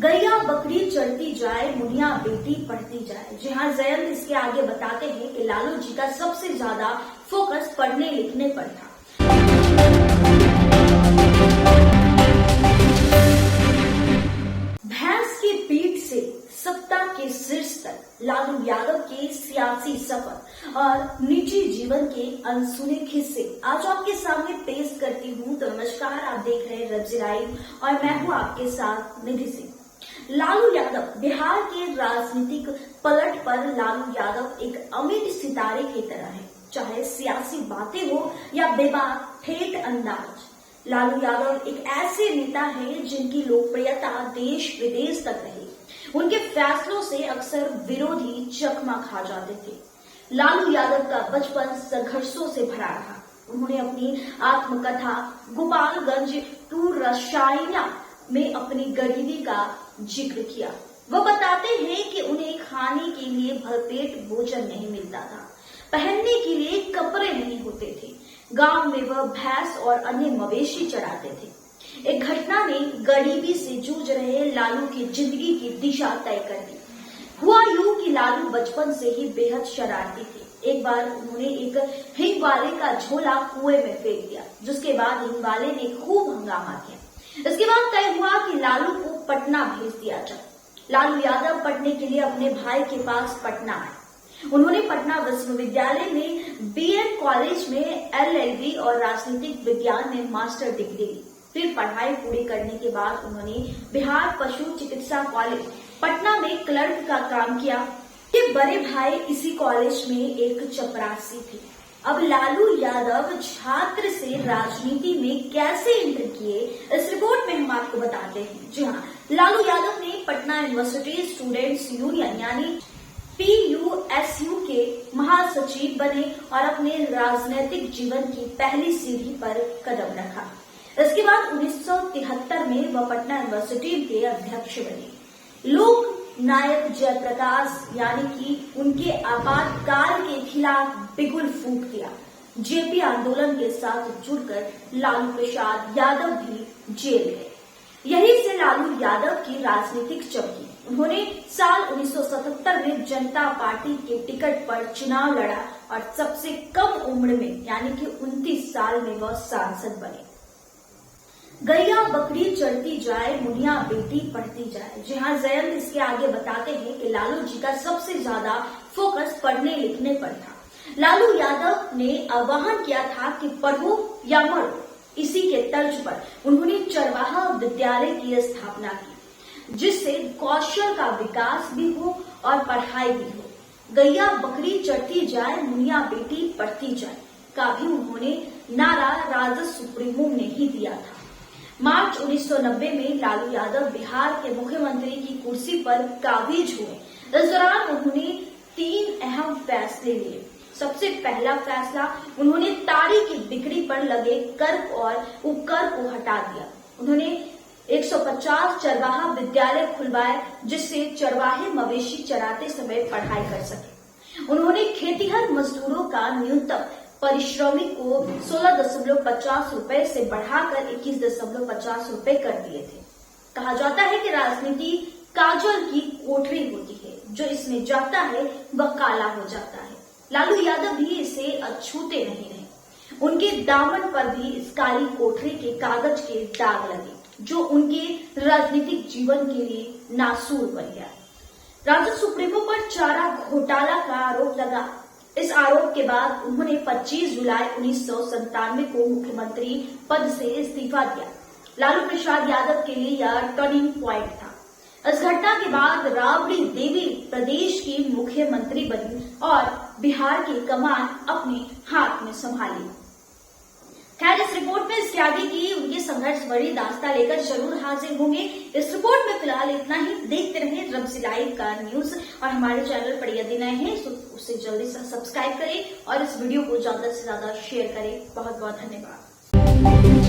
गैया बकरी चढ़ती जाए, मुनिया बेटी पढ़ती जाए। जी हाँ, जयंत इसके आगे बताते हैं कि लालू जी का सबसे ज्यादा फोकस पढ़ने लिखने पर था। भैंस की पीठ से सत्ता के शीर्ष तक लालू यादव के सियासी सफर और निजी जीवन के अनसुने किस्से आज आपके सामने पेश करती हूँ। तो नमस्कार, आप देख रहे हैं रब्जी लाइव और मैं हूँ आपके साथ निधि सिंह। लालू यादव बिहार के राजनीतिक पलट पर लालू यादव एक अमिट सितारे की तरह है, चाहे सियासी बातें हो या बेबाक ठेठ अंदाज। लालू यादव एक ऐसे नेता है जिनकी लोकप्रियता देश विदेश तक रही। उनके फैसलों से अक्सर विरोधी चकमा खा जाते थे। लालू यादव का बचपन संघर्षों से भरा रहा। उन्होंने अपनी आत्मकथा गोपालगंज टू रसायना में अपनी गरीबी का जिक्र किया। वह बताते हैं कि उन्हें खाने के लिए भरपेट भोजन नहीं मिलता था, पहनने के लिए कपड़े नहीं होते थे। गांव में वह भैंस और अन्य मवेशी चराते थे। एक घटना ने गरीबी से जूझ रहे लालू की जिंदगी की दिशा तय कर दी। हुआ यूं कि लालू बचपन से ही बेहद शरारती थे। एक बार उन्होंने एक हिंग वाले का झोला कुएं में फेंक दिया, जिसके बाद हिंग वाले ने खूब हंगामा किया। इसके बाद तय हुआ कि लालू को पटना भेज दिया जाए। लालू यादव पढ़ने के लिए अपने भाई के पास पटना आए। उन्होंने पटना विश्वविद्यालय में बीएड कॉलेज में LLB और राजनीतिक विज्ञान में मास्टर डिग्री ली। फिर पढ़ाई पूरी करने के बाद उन्होंने बिहार पशु चिकित्सा कॉलेज पटना में क्लर्क का काम किया। ये बड़े भाई इसी कॉलेज में एक चपरासी थे। अब लालू यादव छात्र से राजनीति में कैसे एंटर किए, इस रिपोर्ट में हम आपको बताते हैं। जी हाँ, लालू यादव ने पटना यूनिवर्सिटी स्टूडेंट्स यूनियन यानी PUSU के महासचिव बने और अपने राजनीतिक जीवन की पहली सीढ़ी पर कदम रखा। इसके बाद 1973 में वह पटना यूनिवर्सिटी के अध्यक्ष बने। लोक नायक जयप्रकाश यानी कि उनके आपातकाल के खिलाफ बिगुल फूंक दिया। जेपी आंदोलन के साथ जुड़कर लालू प्रसाद यादव भी जेल गए। यहीं से लालू यादव की राजनीतिक चमकी। उन्होंने साल 1977 में जनता पार्टी के टिकट पर चुनाव लड़ा और सबसे कम उम्र में यानी कि 29 साल में वह सांसद बने। गैया बकरी चढ़ती जाए, मुनिया बेटी पढ़ती जाए। जी हाँ, जयंत इसके आगे बताते हैं कि लालू जी का सबसे ज्यादा फोकस पढ़ने लिखने पर था। लालू यादव ने आह्वान किया था कि पढ़ो या मरो। इसी के तर्ज पर उन्होंने चरवाहा विद्यालय की स्थापना की, जिससे कौशल का विकास भी हो और पढ़ाई भी हो। गैया बकरी चढ़ती जाए, मुनिया बेटी पढ़ती जाए का भी उन्होंने नारा राजद सुप्रीमो ने ही दिया था। मार्च 1990 में लालू यादव बिहार के मुख्यमंत्री की कुर्सी पर काबिज हुए। इस दौरान उन्होंने 3 अहम फैसले लिए। सबसे पहला फैसला, उन्होंने ताड़ी की बिक्री पर लगे कर और उपकर को हटा दिया। उन्होंने 150 चरवाहा विद्यालय खुलवाए, जिससे चरवाहे मवेशी चराते समय पढ़ाई कर सके। उन्होंने खेतिहर मजदूरों का न्यूनतम परिश्रमिक को 16.50 रुपए से बढ़ाकर 21.50 रुपए कर दिए थे। कहा जाता है कि राजनीति काजल की कोठरी होती है, जो इसमें जाता है वह काला हो जाता है। लालू यादव भी इसे अछूते नहीं रहे। उनके दामन पर भी इस काली कोठरी के कागज के दाग लगे, जो उनके राजनीतिक जीवन के लिए नासूर बन गया। राजद सुप्रीमो पर चारा घोटाला का आरोप लगा। इस आरोप के बाद उन्होंने 25 जुलाई 1997 को मुख्यमंत्री पद से इस्तीफा दिया। लालू प्रसाद यादव के लिए यह टर्निंग पॉइंट था। इस घटना के बाद राबड़ी देवी प्रदेश की मुख्यमंत्री बनी और बिहार की कमान अपने हाथ में संभाली। खैर, इस रिपोर्ट में इसके आगे की उनकी संघर्ष भरी दास्तां लेकर जरूर हाजिर होंगे। इस रिपोर्ट में फिलहाल इतना ही। देखते रहे रब्जी लाइव का न्यूज और हमारे चैनल पर यदि नए हैं तो उसे जल्दी से सब्सक्राइब करें और इस वीडियो को ज्यादा से ज्यादा शेयर करें। बहुत बहुत धन्यवाद।